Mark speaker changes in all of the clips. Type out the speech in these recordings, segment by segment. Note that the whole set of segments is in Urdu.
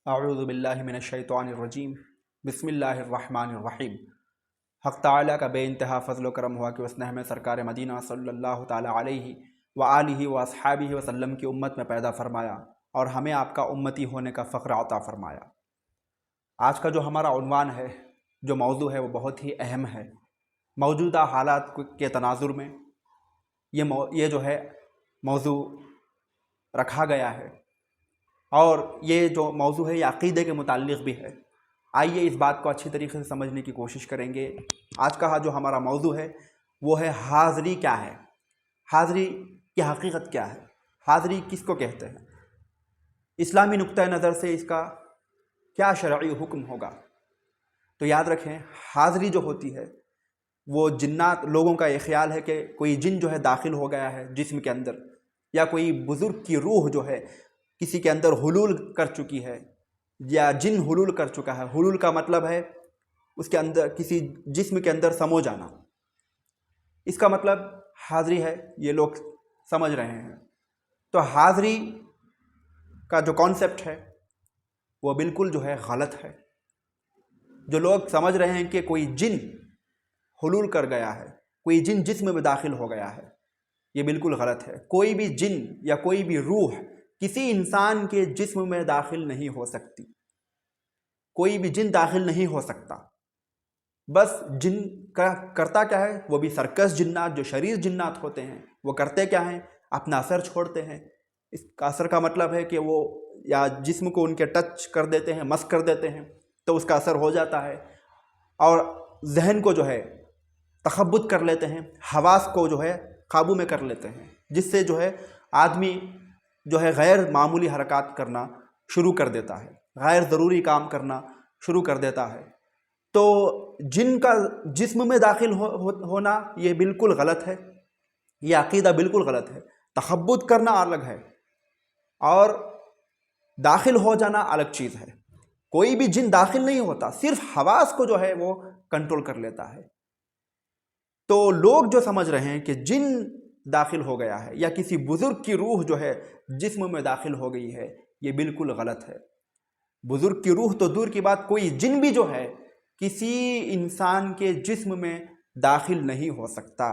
Speaker 1: اعوذ باللہ من الشیطان الرجیم بسم اللہ الرحمن الرحیم۔ حق تعالیٰ کا بے انتہا فضل و کرم ہوا کہ اس نے ہمیں سرکار مدینہ صلی اللہ تعالیٰ علیہ وآلہ واصحابہ وسلم کی امت میں پیدا فرمایا اور ہمیں آپ کا امتی ہونے کا فخر عطا فرمایا۔ آج کا جو ہمارا عنوان ہے، جو موضوع ہے، وہ بہت ہی اہم ہے۔ موجودہ حالات کے تناظر میں یہ جو ہے موضوع رکھا گیا ہے، اور یہ جو موضوع ہے یہ عقیدے کے متعلق بھی ہے۔ آئیے اس بات کو اچھی طریقے سے سمجھنے کی کوشش کریں گے۔ آج کا جو ہمارا موضوع ہے وہ ہے حاضری کیا ہے، حاضری کی حقیقت کیا ہے، حاضری کس کو کہتے ہیں، اسلامی نقطہ نظر سے اس کا کیا شرعی حکم ہوگا۔ تو یاد رکھیں، حاضری جو ہوتی ہے وہ جنات لوگوں کا یہ خیال ہے کہ کوئی جن جو ہے داخل ہو گیا ہے جسم کے اندر، یا کوئی بزرگ کی روح جو ہے کسی کے اندر حلول کر چکی ہے، یا جن حلول کر چکا ہے۔ حلول کا مطلب ہے اس کے اندر کسی جسم کے اندر سمو جانا، اس کا مطلب حاضری ہے۔ یہ لوگ سمجھ رہے ہیں۔ تو حاضری کا جو کانسیپٹ ہے وہ بالکل جو ہے غلط ہے۔ جو لوگ سمجھ رہے ہیں کہ کوئی جن حلول کر گیا ہے، کوئی جن جسم میں داخل ہو گیا ہے، یہ بالکل غلط ہے۔ کوئی بھی جن یا کوئی بھی روح کسی انسان کے جسم میں داخل نہیں ہو سکتی، کوئی بھی جن داخل نہیں ہو سکتا۔ بس جن کا کرتا کیا ہے، وہ بھی سرکس جنات جو شریر جنات ہوتے ہیں، وہ کرتے کیا ہیں، اپنا اثر چھوڑتے ہیں۔ اس کا اثر کا مطلب ہے کہ وہ یا جسم کو ان کے ٹچ کر دیتے ہیں، مس کر دیتے ہیں، تو اس کا اثر ہو جاتا ہے، اور ذہن کو جو ہے تخبط کر لیتے ہیں، حواس کو جو ہے قابو میں کر لیتے ہیں، جس سے جو ہے آدمی جو ہے غیر معمولی حرکات کرنا شروع کر دیتا ہے، غیر ضروری کام کرنا شروع کر دیتا ہے۔ تو جن کا جسم میں داخل ہونا یہ بالکل غلط ہے، یہ عقیدہ بالکل غلط ہے۔ تخبط کرنا الگ ہے اور داخل ہو جانا الگ چیز ہے۔ کوئی بھی جن داخل نہیں ہوتا، صرف حواس کو جو ہے وہ کنٹرول کر لیتا ہے۔ تو لوگ جو سمجھ رہے ہیں کہ جن داخل ہو گیا ہے یا کسی بزرگ کی روح جو ہے جسم میں داخل ہو گئی ہے، یہ بالکل غلط ہے۔ بزرگ کی روح تو دور کی بات، کوئی جن بھی جو ہے کسی انسان کے جسم میں داخل نہیں ہو سکتا،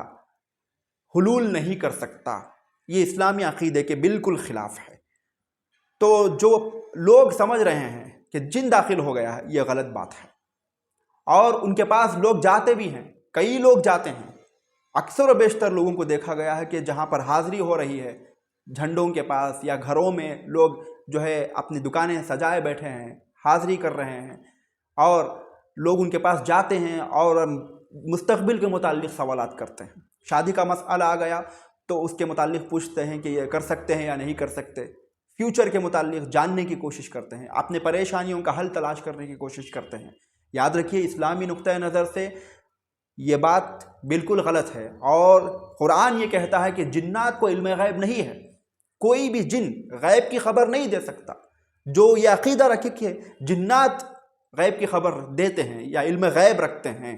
Speaker 1: حلول نہیں کر سکتا۔ یہ اسلامی عقیدے کے بالکل خلاف ہے۔ تو جو لوگ سمجھ رہے ہیں کہ جن داخل ہو گیا ہے، یہ غلط بات ہے، اور ان کے پاس لوگ جاتے بھی ہیں، کئی لوگ جاتے ہیں۔ اکثر و بیشتر لوگوں کو دیکھا گیا ہے کہ جہاں پر حاضری ہو رہی ہے، جھنڈوں کے پاس یا گھروں میں لوگ جو ہے اپنی دکانیں سجائے بیٹھے ہیں، حاضری کر رہے ہیں، اور لوگ ان کے پاس جاتے ہیں اور مستقبل کے متعلق سوالات کرتے ہیں۔ شادی کا مسئلہ آ گیا تو اس کے متعلق پوچھتے ہیں کہ یہ کر سکتے ہیں یا نہیں کر سکتے۔ فیوچر کے متعلق جاننے کی کوشش کرتے ہیں، اپنے پریشانیوں کا حل تلاش کرنے کی کوشش کرتے ہیں۔ یاد رکھیے، اسلامی نقطہ نظر سے یہ بات بالکل غلط ہے، اور قرآن یہ کہتا ہے کہ جنات کو علم غیب نہیں ہے۔ کوئی بھی جن غیب کی خبر نہیں دے سکتا۔ جو یہ عقیدہ رکھے کہ جنات غیب کی خبر دیتے ہیں یا علم غیب رکھتے ہیں،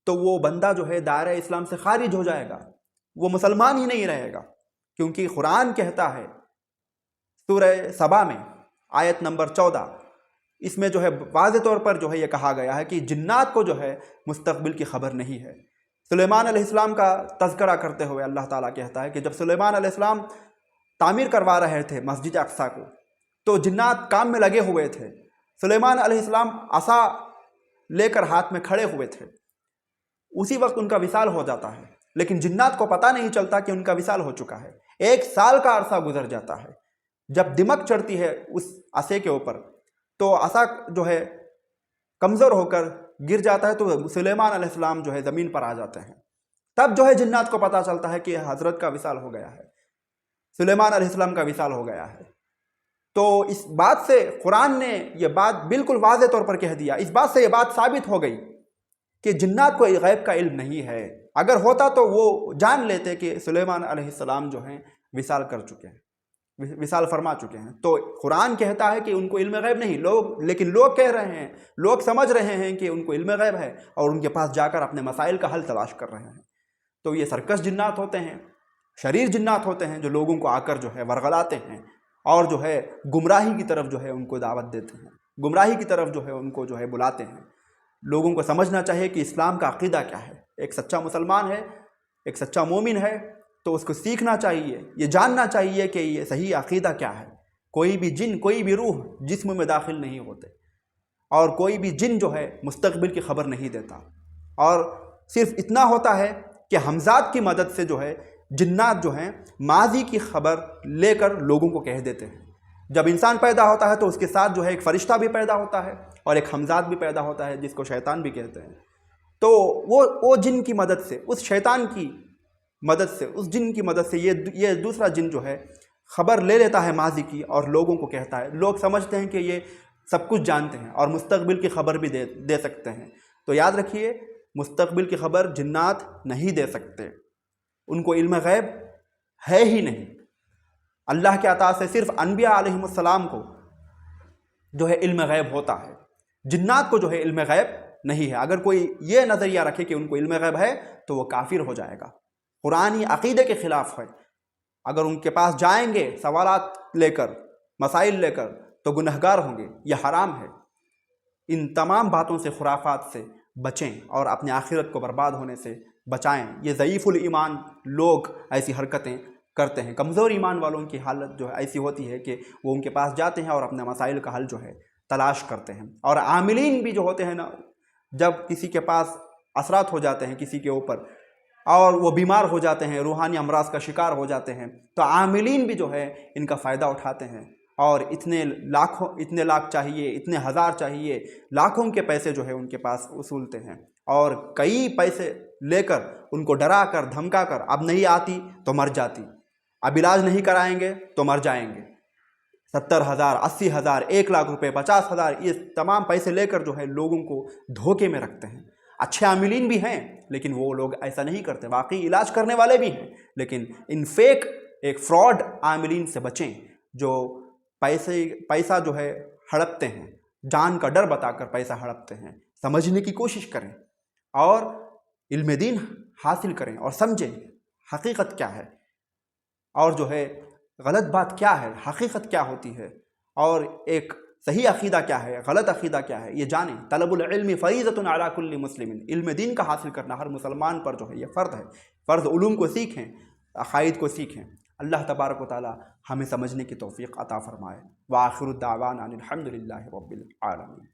Speaker 1: تو وہ بندہ جو ہے دائرہ اسلام سے خارج ہو جائے گا، وہ مسلمان ہی نہیں رہے گا۔ کیونکہ قرآن کہتا ہے سورہ سبا میں آیت نمبر 14، اس میں جو ہے واضح طور پر جو ہے یہ کہا گیا ہے کہ جنات کو جو ہے مستقبل کی خبر نہیں ہے۔ سلیمان علیہ السلام کا تذکرہ کرتے ہوئے اللہ تعالیٰ کہتا ہے کہ جب سلیمان علیہ السلام تعمیر کروا رہے تھے مسجد اقصیٰ کو، تو جنات کام میں لگے ہوئے تھے۔ سلیمان علیہ السلام عصا لے کر ہاتھ میں کھڑے ہوئے تھے، اسی وقت ان کا وصال ہو جاتا ہے، لیکن جنات کو پتہ نہیں چلتا کہ ان کا وصال ہو چکا ہے۔ 1 سال کا عرصہ گزر جاتا ہے۔ جب دمک چڑھتی ہے اس عصے کے اوپر، تو عصا جو ہے کمزور ہو کر گر جاتا ہے، تو سلیمان علیہ السلام جو ہے زمین پر آ جاتے ہیں۔ تب جو ہے جنات کو پتہ چلتا ہے کہ حضرت کا وصال ہو گیا ہے، سلیمان علیہ السلام کا وصال ہو گیا ہے۔ تو اس بات سے قرآن نے یہ بات بالکل واضح طور پر کہہ دیا، اس بات سے یہ بات ثابت ہو گئی کہ جنات کو غیب کا علم نہیں ہے۔ اگر ہوتا تو وہ جان لیتے کہ سلیمان علیہ السلام جو ہیں وصال کر چکے ہیں، وصال فرما چکے ہیں۔ تو قرآن کہتا ہے کہ ان کو علم غیب نہیں، لیکن لوگ کہہ رہے ہیں، لوگ سمجھ رہے ہیں کہ ان کو علم غیب ہے، اور ان کے پاس جا کر اپنے مسائل کا حل تلاش کر رہے ہیں۔ تو یہ سرکس جنات ہوتے ہیں، شریر جنات ہوتے ہیں، جو لوگوں کو آ کر جو ہے ورغلاتے ہیں، اور جو ہے گمراہی کی طرف جو ہے ان کو دعوت دیتے ہیں، گمراہی کی طرف جو ہے ان کو جو ہے بلاتے ہیں۔ لوگوں کو سمجھنا چاہیے کہ اسلام کا عقیدہ کیا ہے۔ ایک سچا مسلمان ہے، ایک سچا مومن ہے، تو اس کو سیکھنا چاہیے، یہ جاننا چاہیے کہ یہ صحیح عقیدہ کیا ہے۔ کوئی بھی جن، کوئی بھی روح جسم میں داخل نہیں ہوتے، اور کوئی بھی جن جو ہے مستقبل کی خبر نہیں دیتا، اور صرف اتنا ہوتا ہے کہ ہمزاد کی مدد سے جو ہے جنات جو ہیں ماضی کی خبر لے کر لوگوں کو کہہ دیتے ہیں۔ جب انسان پیدا ہوتا ہے تو اس کے ساتھ جو ہے ایک فرشتہ بھی پیدا ہوتا ہے اور ایک ہمزاد بھی پیدا ہوتا ہے، جس کو شیطان بھی کہتے ہیں۔ تو وہ جن کی مدد سے، اس شیطان کی مدد سے، اس جن کی مدد سے یہ دوسرا جن جو ہے خبر لے لیتا ہے ماضی کی اور لوگوں کو کہتا ہے۔ لوگ سمجھتے ہیں کہ یہ سب کچھ جانتے ہیں اور مستقبل کی خبر بھی دے سکتے ہیں۔ تو یاد رکھیے، مستقبل کی خبر جنات نہیں دے سکتے، ان کو علم غیب ہے ہی نہیں۔ اللہ کے عطا سے صرف انبیاء علیہم السلام کو جو ہے علم غیب ہوتا ہے، جنات کو جو ہے علم غیب نہیں ہے۔ اگر کوئی یہ نظریہ رکھے کہ ان کو علم غیب ہے تو وہ کافر ہو جائے گا، قرآنی عقیدے کے خلاف ہے۔ اگر ان کے پاس جائیں گے سوالات لے کر، مسائل لے کر، تو گنہگار ہوں گے، یہ حرام ہے۔ ان تمام باتوں سے، خرافات سے بچیں اور اپنے آخرت کو برباد ہونے سے بچائیں۔ یہ ضعیف الایمان لوگ ایسی حرکتیں کرتے ہیں۔ کمزور ایمان والوں کی حالت جو ہے ایسی ہوتی ہے کہ وہ ان کے پاس جاتے ہیں اور اپنے مسائل کا حل جو ہے تلاش کرتے ہیں۔ اور عاملین بھی جو ہوتے ہیں نا، جب کسی کے پاس اثرات ہو جاتے ہیں کسی کے اوپر اور وہ بیمار ہو جاتے ہیں، روحانی امراض کا شکار ہو جاتے ہیں، تو عاملین بھی جو ہے ان کا فائدہ اٹھاتے ہیں اور اتنے لاکھ چاہیے، اتنے ہزار چاہیے، لاکھوں کے پیسے جو ہے ان کے پاس وصولتے ہیں، اور کئی پیسے لے کر ان کو ڈرا کر دھمکا کر، اب نہیں آتی تو مر جاتی، اب علاج نہیں کرائیں گے تو مر جائیں گے، 70,000، 80,000، 1,00,000 روپے، 50,000، یہ تمام پیسے لے کر جو ہے لوگوں کو دھوکے میں رکھتے ہیں۔ اچھے عاملین بھی ہیں لیکن وہ لوگ ایسا نہیں کرتے، واقعی علاج کرنے والے بھی ہیں، لیکن ان ایک فراڈ عاملین سے بچیں جو پیسہ جو ہے ہڑپتے ہیں، جان کا ڈر بتا کر پیسہ ہڑپتے ہیں۔ سمجھنے کی کوشش کریں اور علم دین حاصل کریں اور سمجھیں حقیقت کیا ہے، اور جو ہے غلط بات کیا ہے، حقیقت کیا ہوتی ہے، اور ایک صحیح عقیدہ کیا ہے، غلط عقیدہ کیا ہے، یہ جانیں۔ طلب العلم فریضۃ علی کل مسلم، علم دین کا حاصل کرنا ہر مسلمان پر جو ہے یہ فرض ہے۔ فرض علوم کو سیکھیں، عقائد کو سیکھیں۔ اللہ تبارک و تعالی ہمیں سمجھنے کی توفیق عطا فرمائے۔ وآخر الدعوانا ان الحمد للہ رب العالمین۔